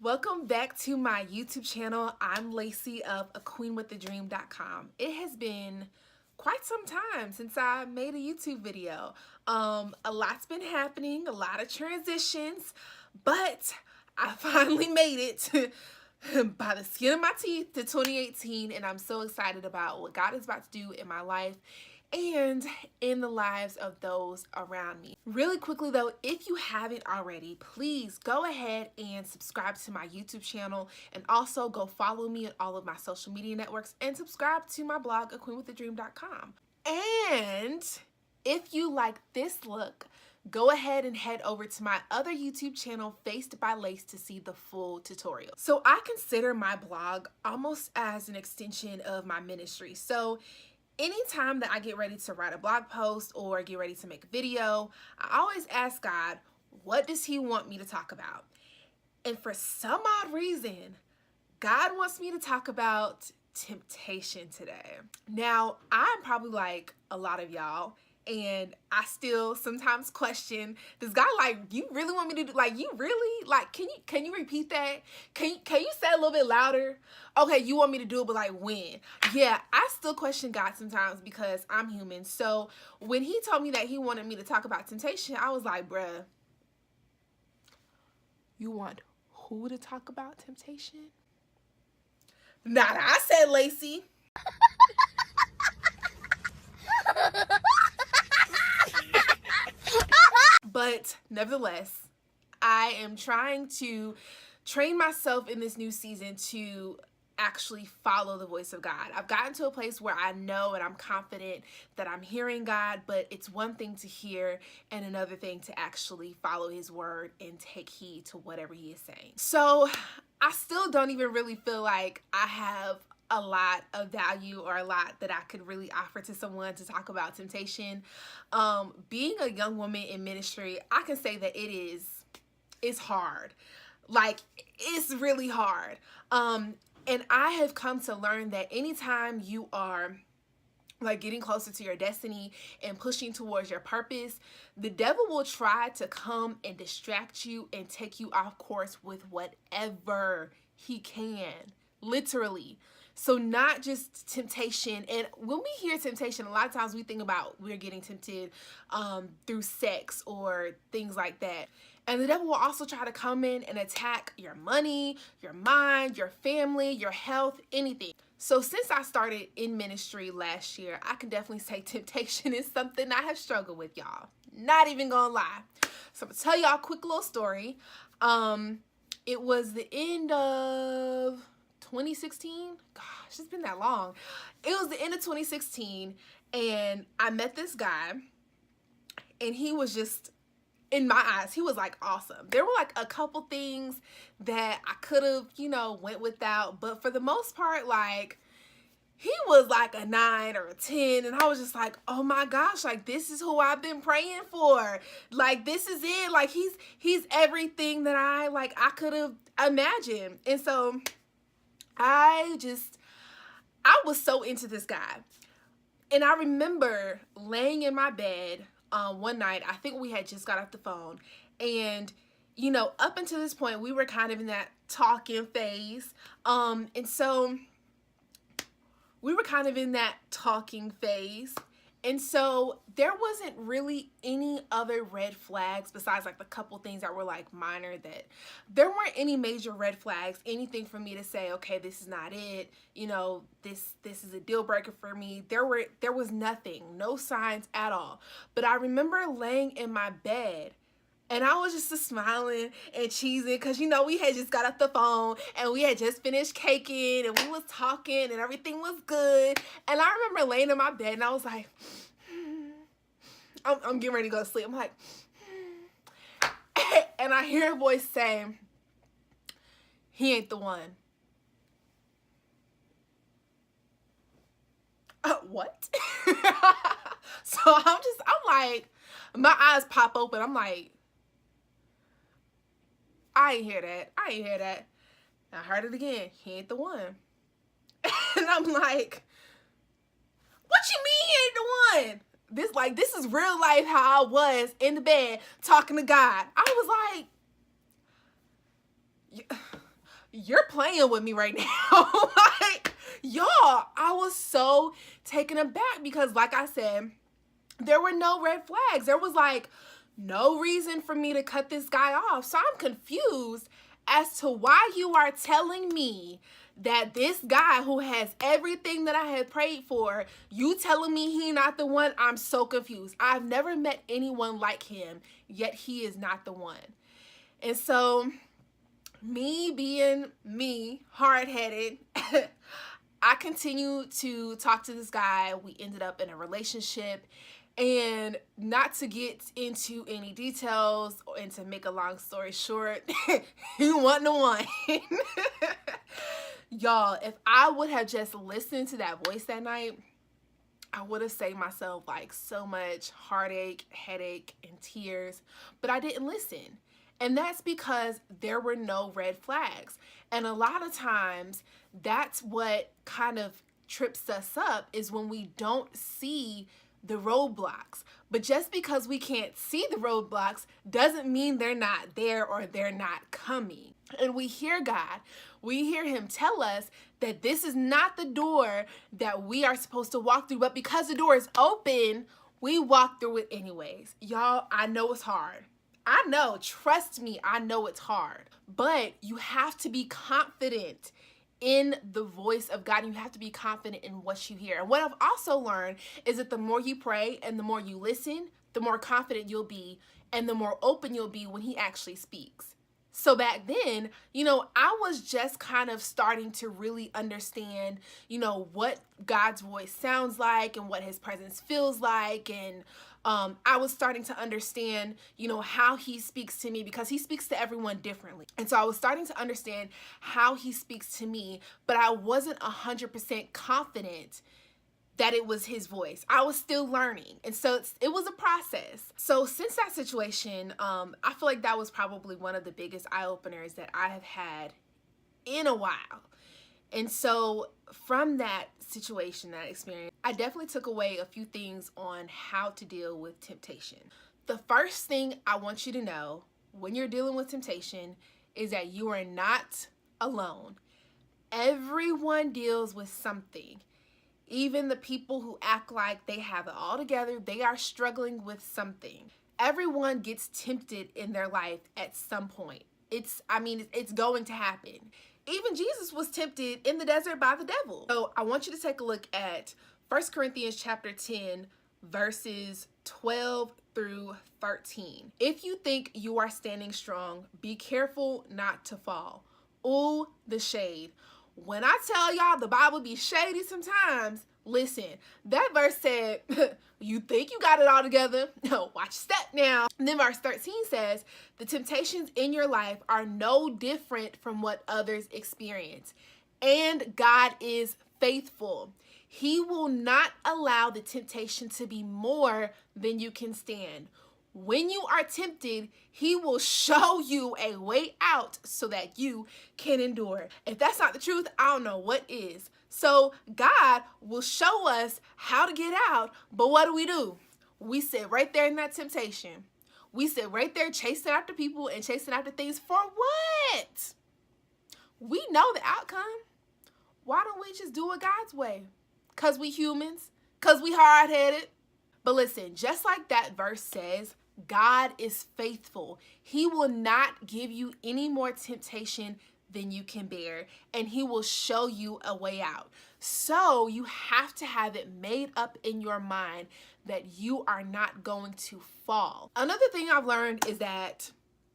Welcome back to my YouTube channel. I'm Lacey of aqueenwithadream.com. It has been quite some time since I made a YouTube video. A lot's been happening, a lot of transitions, but I finally made it to, by the skin of my teeth to 2018, and I'm so excited about what God is about to do in my life and in the lives of those around me. Really quickly though, if you haven't already, please go ahead and subscribe to my YouTube channel, and also go follow me on all of my social media networks and subscribe to my blog, aqueenwithadream.com. And if you like this look, go ahead and head over to my other YouTube channel, Faced by Lace, to see the full tutorial. So I consider my blog almost as an extension of my ministry. So anytime that I get ready to write a blog post or get ready to make a video, I always ask God, what does He want me to talk about? And for some odd reason, God wants me to talk about temptation today. Now, I'm probably like a lot of y'all, and I still sometimes question, does God, like, you really want me to do, like, you really, like, can you repeat that? Can you say it a little bit louder? Okay, you want me to do it, but like when? Yeah, I still question God sometimes because I'm human. So when He told me that He wanted me to talk about temptation, I was like, bruh, you want who to talk about temptation? Not I said, Lacey. But nevertheless, I am trying to train myself in this new season to actually follow the voice of God. I've gotten to a place where I know and I'm confident that I'm hearing God, but it's one thing to hear and another thing to actually follow His word and take heed to whatever He is saying. So I still don't even really feel like I have a lot of value or a lot that I could really offer to someone to talk about temptation. Being a young woman in ministry, I can say that it's hard. Like, it's really hard. And I have come to learn that anytime you are like getting closer to your destiny and pushing towards your purpose, the devil will try to come and distract you and take you off course with whatever he can, literally. So not just temptation. And when we hear temptation, a lot of times we think about we're getting tempted through sex or things like that. And the devil will also try to come in and attack your money, your mind, your family, your health, anything. So since I started in ministry last year, I can definitely say temptation is something I have struggled with, y'all. Not even gonna lie. So I'm gonna tell y'all a quick little story. It was the end of 2016. Gosh, it's been that long. It was the end of 2016, and I met this guy, and he was just, in my eyes, he was like awesome. There were like a couple things that I could have, went without, but for the most part, like, he was like a 9 or a 10, and I was just like, oh my gosh, like, this is who I've been praying for. Like, this is it. Like, he's everything that I could have imagined. And so I was so into this guy. And I remember laying in my bed one night. I think we had just got off the phone, and up until this point we were kind of in that talking phase, and so we were kind of in that talking phase. And so there wasn't really any other red flags besides like the couple things that were like minor. That there weren't any major red flags, anything for me to say, okay, this is not it, this is a deal breaker for me. There was nothing, no signs at all. But I remember laying in my bed, and I was just smiling and cheesing because, we had just got off the phone and we had just finished caking and we was talking and everything was good. And I remember laying in my bed and I was like, I'm getting ready to go to sleep. I'm like, and I hear a voice say, he ain't the one. What? So I'm like, my eyes pop open. I'm like, I ain't hear that. I heard it again. He ain't the one. And I'm like, what you mean he ain't the one? This is real life how I was in the bed talking to God. I was like, you're playing with me right now. Like, y'all, I was so taken aback because, like I said, there were no red flags. There was like no reason for me to cut this guy off. So I'm confused as to why you are telling me that this guy who has everything that I had prayed for, you telling me he not the one. I'm so confused. I've never met anyone like him, yet he is not the one. And so, me being me, hard-headed, I continued to talk to this guy. We ended up in a relationship. And not to get into any details and to make a long story short, he wasn't the one. Y'all, if I would have just listened to that voice that night, I would have saved myself like so much heartache, headache, and tears. But I didn't listen. And that's because there were no red flags. And a lot of times, that's what kind of trips us up, is when we don't see the roadblocks. But just because we can't see the roadblocks doesn't mean they're not there or they're not coming. And we hear God. We hear him tell us that this is not the door that we are supposed to walk through, but because the door is open, we walk through it anyways. Y'all, I know it's hard. I know, trust me, I know it's hard. But you have to be confident in the voice of God. You have to be confident in what you hear. And what I've also learned is that the more you pray and the more you listen, the more confident you'll be and the more open you'll be when he actually speaks. So back then, I was just kind of starting to really understand, what God's voice sounds like and what his presence feels like. And I was starting to understand, how he speaks to me, because he speaks to everyone differently. And so I was starting to understand how he speaks to me, but I wasn't 100% confident that it was his voice. I was still learning. And so it was a process. So since that situation, I feel like that was probably one of the biggest eye-openers that I have had in a while. And so from that situation, that experience, I definitely took away a few things on how to deal with temptation. The first thing I want you to know when you're dealing with temptation is that you are not alone. Everyone deals with something. Even the people who act like they have it all together, they are struggling with something. Everyone gets tempted in their life at some point. It's going to happen. Even Jesus was tempted in the desert by the devil. So I want you to take a look at 1 Corinthians chapter 10, verses 12 through 13. If you think you are standing strong, be careful not to fall. Ooh, the shade. When I tell y'all the Bible be shady sometimes, listen, that verse said, you think you got it all together? No, watch step now. And then verse 13 says, the temptations in your life are no different from what others experience. And God is faithful. He will not allow the temptation to be more than you can stand. When you are tempted, he will show you a way out so that you can endure. If that's not the truth, I don't know what is. So God will show us how to get out, but what do? We sit right there in that temptation. We sit right there chasing after people and chasing after things for what? We know the outcome. Why don't we just do it God's way? Because we humans, because we hard-headed. But listen, just like that verse says, God is faithful. He will not give you any more temptation than you can bear, and he will show you a way out. So you have to have it made up in your mind that you are not going to fall. Another thing I've learned is that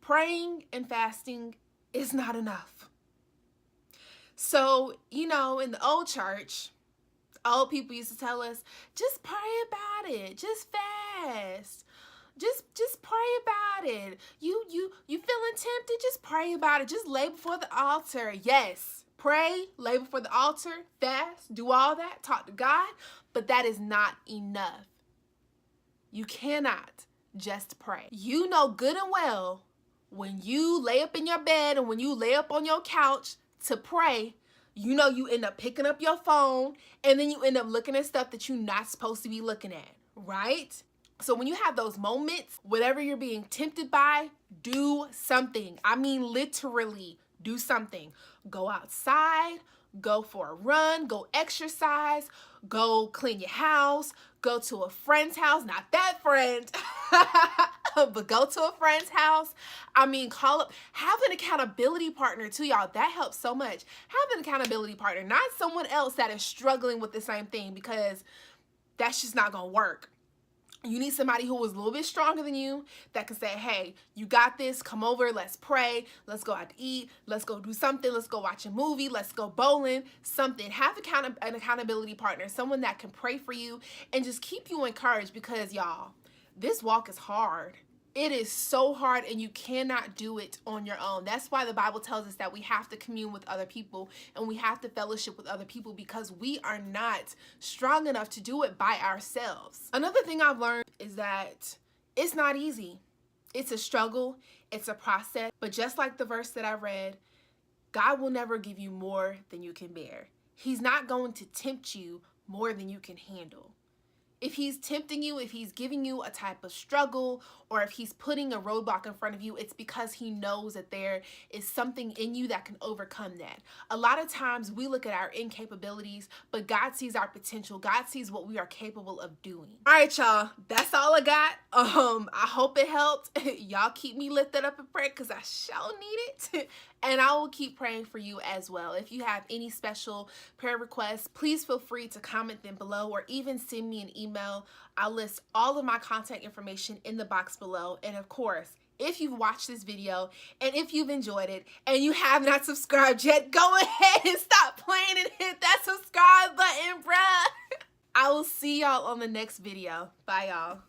praying and fasting is not enough. So, in the old church, old people used to tell us, just pray about it, just fast. Just pray about it. You feeling tempted? Just pray about it. Just lay before the altar. Yes, pray, lay before the altar, fast, do all that, talk to God, but that is not enough. You cannot just pray. You know good and well when you lay up in your bed and when you lay up on your couch to pray, you end up picking up your phone and then you end up looking at stuff that you're not supposed to be looking at, right? So when you have those moments, whatever you're being tempted by, do something. I mean, literally Do something. Go outside, go for a run, go exercise, go clean your house, go to a friend's house, not that friend, but go to a friend's house. I mean, call up, have an accountability partner too, y'all. That helps so much. Have an accountability partner, not someone else that is struggling with the same thing, because that's just not gonna work. You need somebody who is a little bit stronger than you that can say, hey, you got this, come over, let's pray, let's go out to eat, let's go do something, let's go watch a movie, let's go bowling, something. Have an accountability partner, someone that can pray for you and just keep you encouraged, because y'all, this walk is hard. It is so hard, and you cannot do it on your own. That's why the Bible tells us that we have to commune with other people and we have to fellowship with other people, because we are not strong enough to do it by ourselves. Another thing I've learned is that it's not easy. It's a struggle. It's a process. But just like the verse that I read, God will never give you more than you can bear. He's not going to tempt you more than you can handle. If he's tempting you, if he's giving you a type of struggle, or if he's putting a roadblock in front of you, it's because he knows that there is something in you that can overcome that. A lot of times we look at our incapabilities, but God sees our potential. God sees what we are capable of doing. All right, y'all, that's all I got. I hope it helped. Y'all keep me lifted up in prayer, because I sure need it. And I will keep praying for you as well. If you have any special prayer requests, please feel free to comment them below, or even send me an email. I'll list all of my contact information in the box below. And of course, if you've watched this video and if you've enjoyed it and you have not subscribed yet, go ahead and stop playing and hit that subscribe button, bruh. I will see y'all on the next video. Bye, y'all.